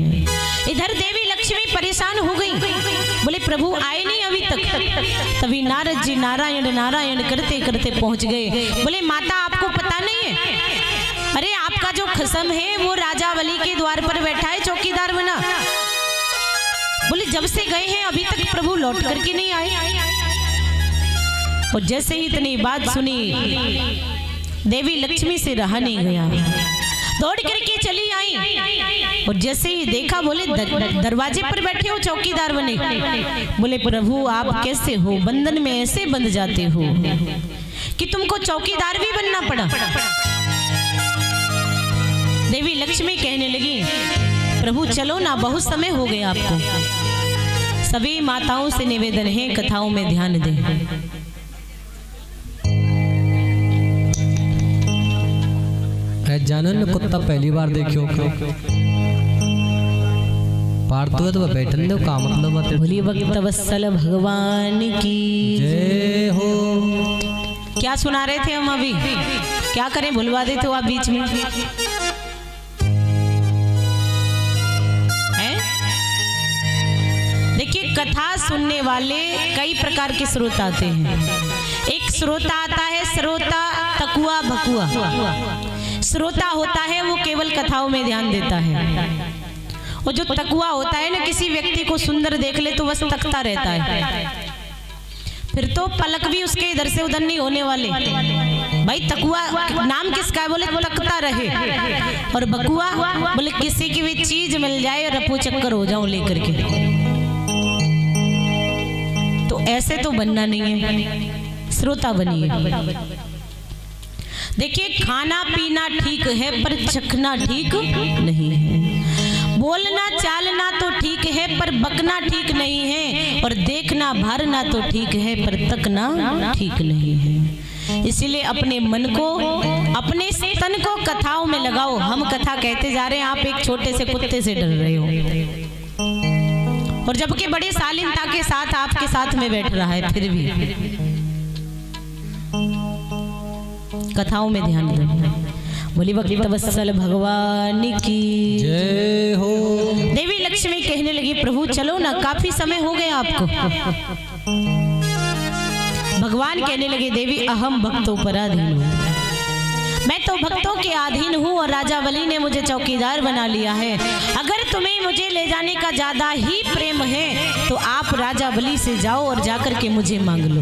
इधर देवी लक्ष्मी परेशान हो गई, बोले प्रभु आए नहीं अभी तक। तभी नारद जी नारायण नारायण करते करते पहुंच गए। बोले माता आपको पता नहीं है, अरे आपका जो खसम है वो राजा बलि के द्वार पर बैठा है चौकीदार बना। बोले जब से गए हैं अभी तक प्रभु लौट करके नहीं आए। और जैसे ही इतनी बात सुनी देवी लक्ष्मी से रहा नहीं गया, दौड़ करके चली आई। और जैसे ही देखा बोले दरवाजे पर बैठे हो चौकीदार बने। बोले प्रभु आप कैसे हो, बंधन में ऐसे बंध जाते हो कि तुमको चौकीदार भी बनना पड़ा। देवी लक्ष्मी कहने लगी प्रभु चलो ना, बहुत समय हो गया आपको। सभी माताओं से निवेदन है कथाओं में ध्यान दें। जानन कुत्ता पहली बार देखियो पारतू है तो बैठन दो का मतलब बात। भोली भक्त वत्सल भगवान की जय हो। क्या सुना रहे थे हम अभी? क्या करें, भुलवा देते हो आप बीच में। देखिए कथा सुनने वाले कई प्रकार के स्रोत आते हैं। एक श्रोता आता है श्रोता तकुआ भकुआ। श्रोता होता है वो केवल कथाओं में ध्यान देता है, और जो तकुआ होता है ना किसी व्यक्ति को सुंदर देख ले तो बस तकता रहता है, फिर तो पलक भी उसके इधर से उधर नहीं होने वाले। भाई तकुआ नाम किसका है? बोले तकता रहे। और बकुआ बोले किसी की भी चीज मिल जाए और रफू चक्कर हो जाऊं लेकर के। तो ऐसे तो बनना नहीं है, श्रोता बनिए। देखिए खाना पीना ठीक है पर चखना ठीक नहीं है। बोलना चालना तो ठीक है पर बकना ठीक नहीं है, और देखना भारना तो ठीक है पर तकना ठीक नहीं है। इसीलिए अपने मन को, अपने तन को कथाओं में लगाओ। हम कथा कहते जा रहे हैं, आप एक छोटे से कुत्ते से डर रहे हो, और जबकि बड़े शालीनता के साथ आपके साथ में बैठ रहा है, फिर भी कथाओं में ध्यान दो। बोली भक्त वत्सल भगवान की जय हो। देवी लक्ष्मी कहने लगी प्रभु चलो ना, काफी समय हो गया आपको। भगवान कहने लगे देवी अहम भक्तों पराधीन हूँ, मैं तो भक्तों के अधीन हूँ और राजा बलि ने मुझे चौकीदार बना लिया है। अगर तुम्हें मुझे ले जाने का ज्यादा ही प्रेम है तो आप राजा बलि से जाओ और जाकर के मुझे मांग लो।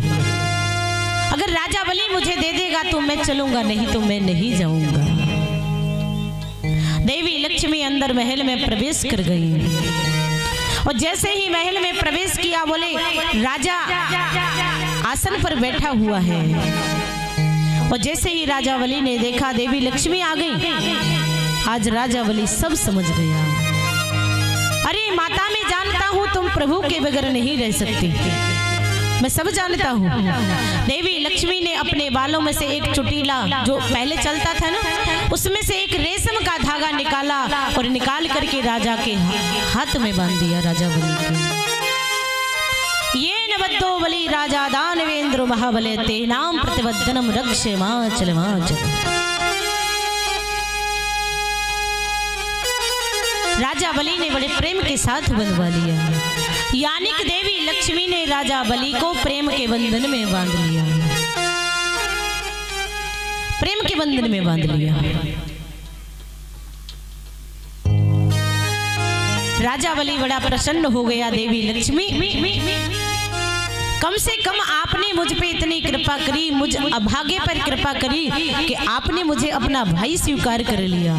अगर राजा बलि मुझे दे देगा तो मैं चलूंगा, नहीं तो मैं नहीं जाऊंगा। देवी लक्ष्मी अंदर महल में प्रवेश कर गई और जैसे ही महल में प्रवेश किया बोले राजा आसन पर बैठा हुआ है। और जैसे ही राजा बलि ने देखा देवी लक्ष्मी आ गई, आज राजा बलि सब समझ गया। अरे माता मैं जानता हूँ तुम प्रभु के बगैर नहीं रह सकती, मैं सब जानता हूँ। देवी लक्ष्मी ने अपने बालों में से एक चुटीला जो पहले चलता था ना, उसमें से एक रेशम का धागा निकाला और निकाल करके राजा के हाथ में बांध दिया। राजा बलि के ये नबद्धो बलि राजा दानवेंद्र महाबले तेनाम प्रतिबद्धनम रक्षे माचल माचल। राजा बलि ने बड़े प्रेम के साथ बंधवा लिया, यानी कि देवी लक्ष्मी ने राजा बलि को प्रेम के बंधन में बांध लिया, प्रेम के बंधन में बांध लिया। राजा बलि बड़ा प्रसन्न हो गया। देवी लक्ष्मी कम से कम आपने मुझ पे इतनी कृपा करी, मुझ अभागे पर कृपा करी कि आपने मुझे अपना भाई स्वीकार कर लिया।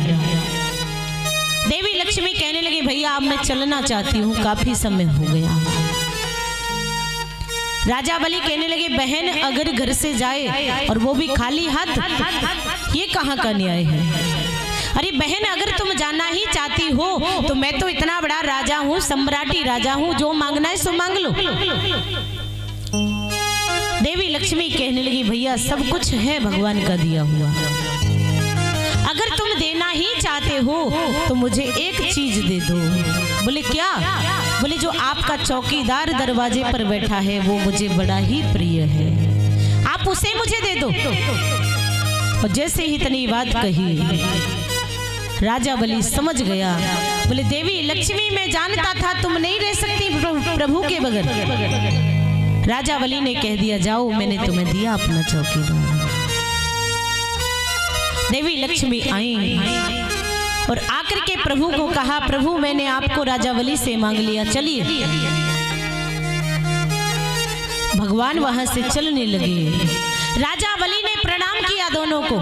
देवी लक्ष्मी कहने लगी भैया अब मैं चलना चाहती हूँ, काफी समय हो गया। राजा बलि कहने लगे बहन अगर घर से जाए और वो भी खाली हाथ, ये कहाँ का न्याय है। अरे बहन अगर तुम जाना ही चाहती हो तो मैं तो इतना बड़ा राजा हूँ, सम्राटी राजा हूँ, जो मांगना है सो मांग लो। देवी लक्ष्मी कहने लगी भैया सब कुछ है भगवान का दिया हुआ, अगर तुम देना ही चाहते हो तो मुझे एक चीज दे दो। बोले क्या? बोले जो आपका चौकीदार दरवाजे पर बैठा है वो मुझे बड़ा ही प्रिय है, आप उसे मुझे दे दो। और जैसे ही इतनी बात कही राजा बलि समझ गया। बोले देवी लक्ष्मी मैं जानता था तुम नहीं रह सकती प्रभु के बगैर। राजा बलि ने कह दिया जाओ मैंने तुम्हें दिया अपना चौकीदार। देवी लक्ष्मी आई और आकर के प्रभु को कहा प्रभु मैंने आपको राजा बलि से मांग लिया, चलिए। भगवान वहां से चलने लगे। राजा बलि ने प्रणाम किया दोनों को।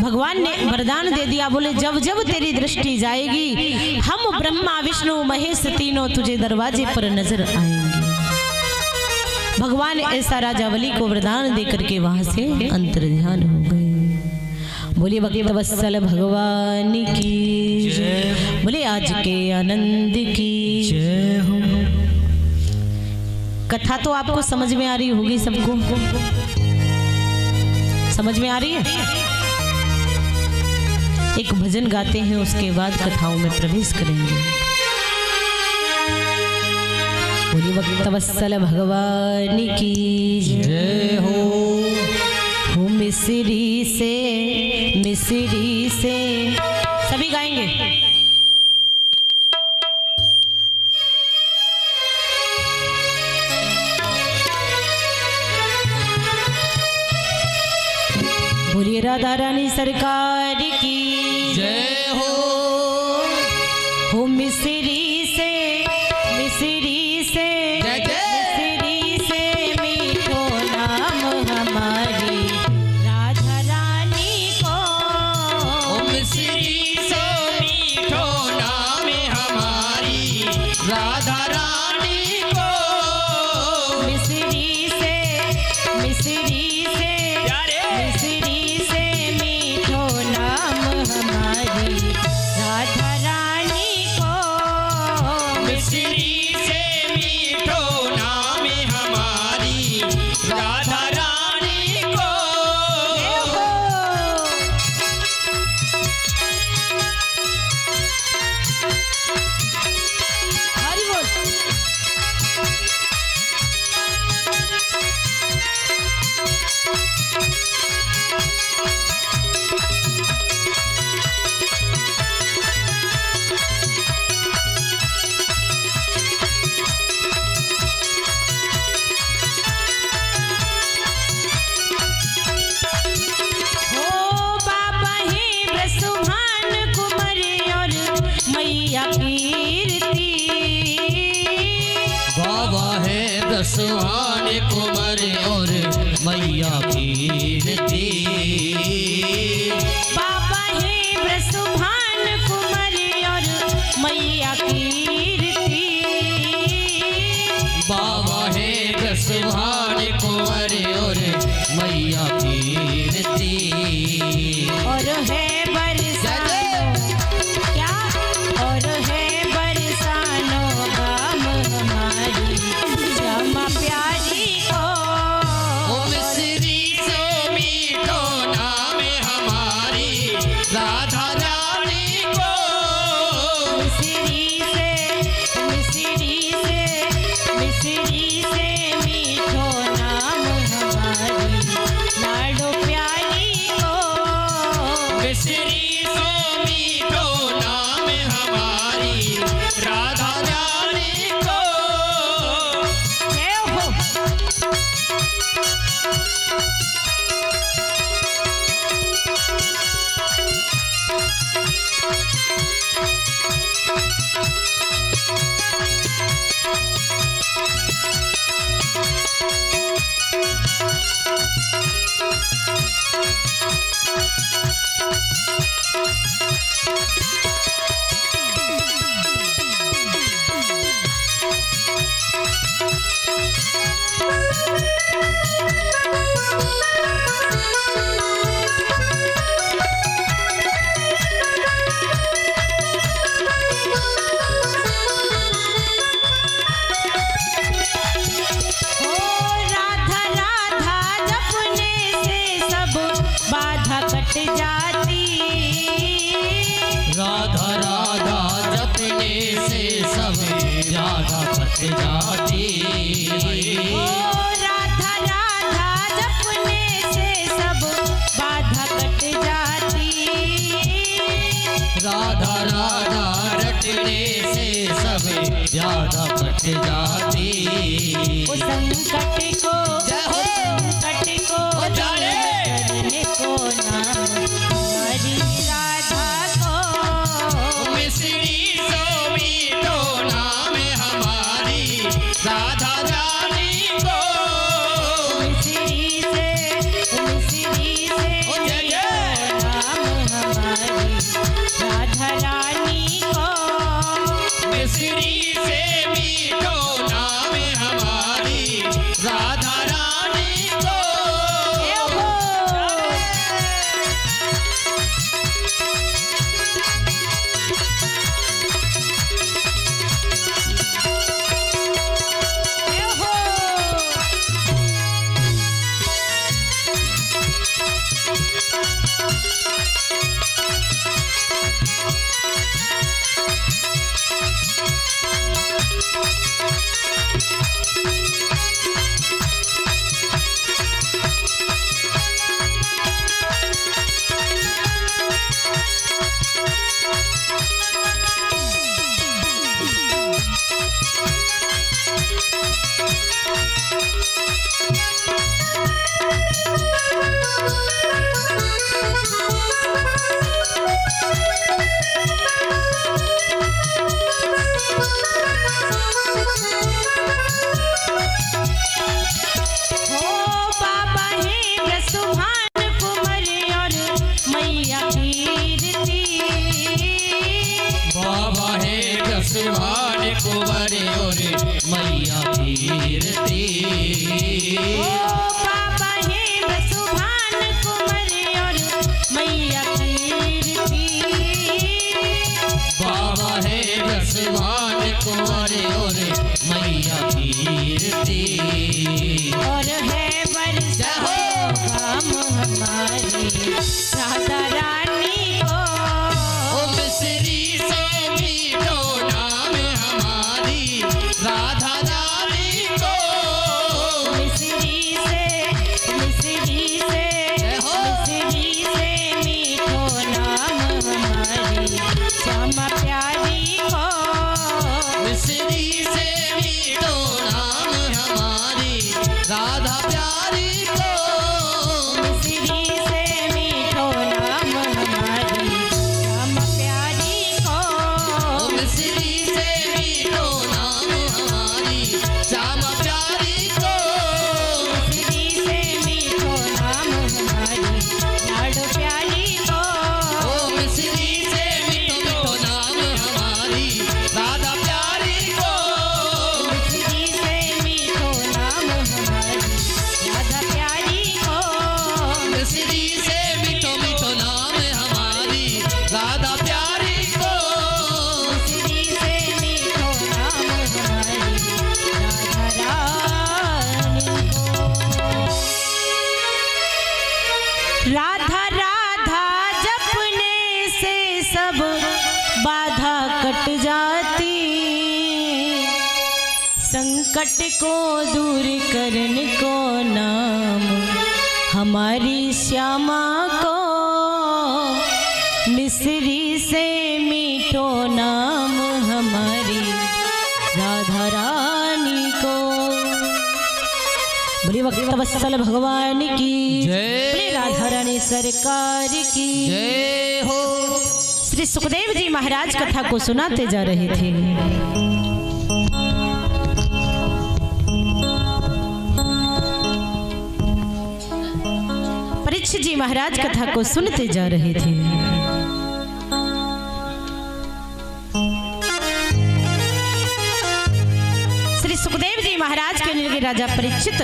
भगवान ने वरदान दे दिया, बोले जब जब तेरी दृष्टि जाएगी हम ब्रह्मा विष्णु महेश तीनों तुझे दरवाजे पर नजर आएंगे। भगवान ऐसा राजा बलि को वरदान दे करके वहां से अंतर्ध्यान हो गए। बोलिए भक्त वत्सल भगवान की जय, बोले आज के आनंद की जय हो। कथा तो आपको समझ में आ रही होगी, सबको समझ में आ रही है। एक भजन गाते हैं उसके बाद कथाओं में प्रवेश करेंगे। बोलिए भक्त वत्सल भगवान की जय हो। मिस्री से सभी गाएंगे। बोलिए राधा रानी सरकार की जय हो। मिस्री से जय जय। मिस्री से मीठो नाम हमारी राधा रानी को। मिस्री से मीठो नाम हमारी राधा रानी को। मिस्री से प्यारे मिस्री से मीठो नाम हमारी राधा रानी को। मिश्री सो मीठो नाम हमारी राधा रानी को। जय हो। राधा राधा जपने से सब बाधा कट जाती। ओ राधा राधा जपने से सब बाधा कट जाती। राधा राधा रटने से सब बाधा कट जाती। ओ संकट को जय हो। संकट को जाने। करने को नाम हमारी राधा को। मिश्री सो मीठो नाम हमारी राधा रानी को। मिश्री से ओ जय जय। नाम हमारी राधा रानी को। मिश्री से मीठो नाम हमारी राधा रानी को। जय हो। जय हो। हो बाबा है ब्रसुभान कुंवर और मैया कीर्ति। बाबा है दसवान कुंवर और मैया कीर्ति। ओ बाबा है ब्रसुभान कुंवर और मैया कीर्ति। बाबा है दसवान कुंवर और मैया कीर्ति। और है वर्षा जय हो। काम हमारी राधा रानी को। ओ मिश्री से मीठो नाम हमारी राधा रानी को। मिश्री से जय हो। मीठो नाम हमारी श्यामा प्यारी को। मिश्री से मीठो नाम हमारी राधा प्यारी को। मिश्री से मीठो नाम हमारी श्यामा प्यारी को। ओ मिश्री से मीठो नाम हमारी श्यामा प्यारी को। मिश्री से मीठो नाम हमारी लाडो प्यारी को। ओ मिश्री से मीठो नाम हमारी राधा प्यारी को। मिश्री से मीठो नाम हमारी राधा प्यारी को। मिश्री से मीठो नाम हमारी राधा प्यारी को। मिश्री से मीठो नाम हमारी राधा रानी को। राधा राधा जपने से सब बाधा कट जाती। संकट को दूर करने को नाम हमारी श्यामा को। मिस्री से मीठो नाम हमारी राधा रानी को। बोले भक्तवत्सल भगवान की जय। बोले राधा रानी सरकार की जय हो। श्री सुखदेव जी महाराज कथा को सुनाते जा रहे थे। परीक्षित जी महाराज कथा को सुनते जा रहे थे। श्री सुखदेव जी महाराज के निर्गे राजा परीक्षित,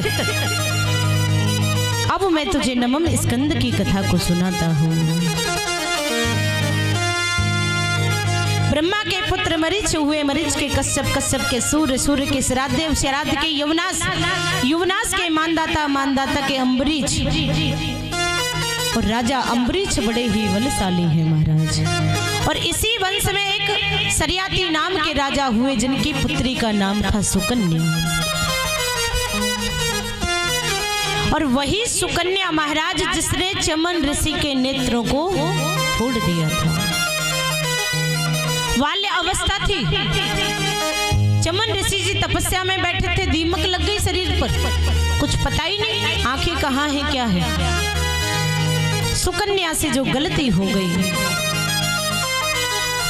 अब मैं तुझे नवम स्कंद की कथा को सुनाता हूँ। ब्रह्मा के पुत्र मरीच हुए, मरीच के कश्यप, कश्यप के सूर्य, सूर्य के श्राद्धदेव, श्राद्ध के युवनाश, युवनाश के मानदाता, मानदाता के अम्बरीश। और राजा अम्बरीश बड़े ही बलशाली हैं महाराज। और इसी वंश में एक सरियाती नाम के राजा हुए जिनकी पुत्री का नाम था सुकन्या। और वही सुकन्या महाराज जिसने चमन ऋषि के नेत्रों को फोड़ दिया था। बाल्य अवस्था थी, चमन ऋषि जी तपस्या में बैठे थे, दीमक लग गई शरीर पर, कुछ पता ही नहीं आंखें कहाँ हैं क्या है। सुकन्या से जो गलती हो गई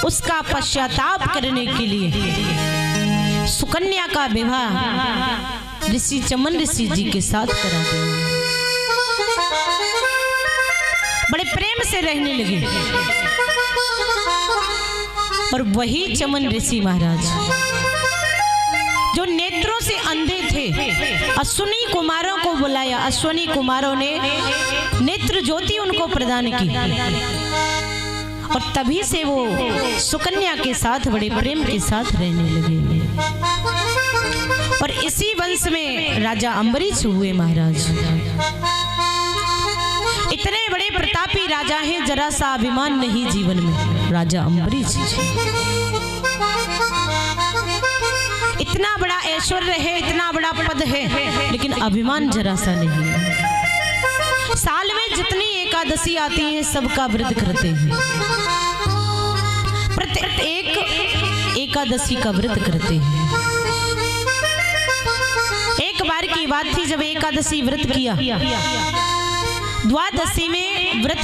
उसका पश्चाताप करने के लिए सुकन्या का विवाह ऋषि चमन ऋषि जी के साथ करा दिया। बड़े प्रेम से रहने लगे। और वही चमन ऋषि महाराज जो नेत्रों से अंधे थे, अश्विनी कुमारों को बुलाया, अश्विनी कुमारों ने नेत्र ज्योति उनको प्रदान की। और तभी से वो सुकन्या के साथ बड़े प्रेम के साथ रहने लगे। और इसी वंश में राजा अम्बरीश हुए महाराज। इतने बड़े प्रतापी राजा हैं, जरा सा अभिमान नहीं जीवन में। राजा अम्बरीश इतना बड़ा ऐश्वर्य है, इतना बड़ा पद है, लेकिन अभिमान जरा सा नहीं। साल में जितनी एकादशी आती है सबका व्रत करते हैं, प्रत्येक एकादशी का व्रत करते हैं। एक बार की बात थी जब एकादशी व्रत किया, द्वादशी में व्रत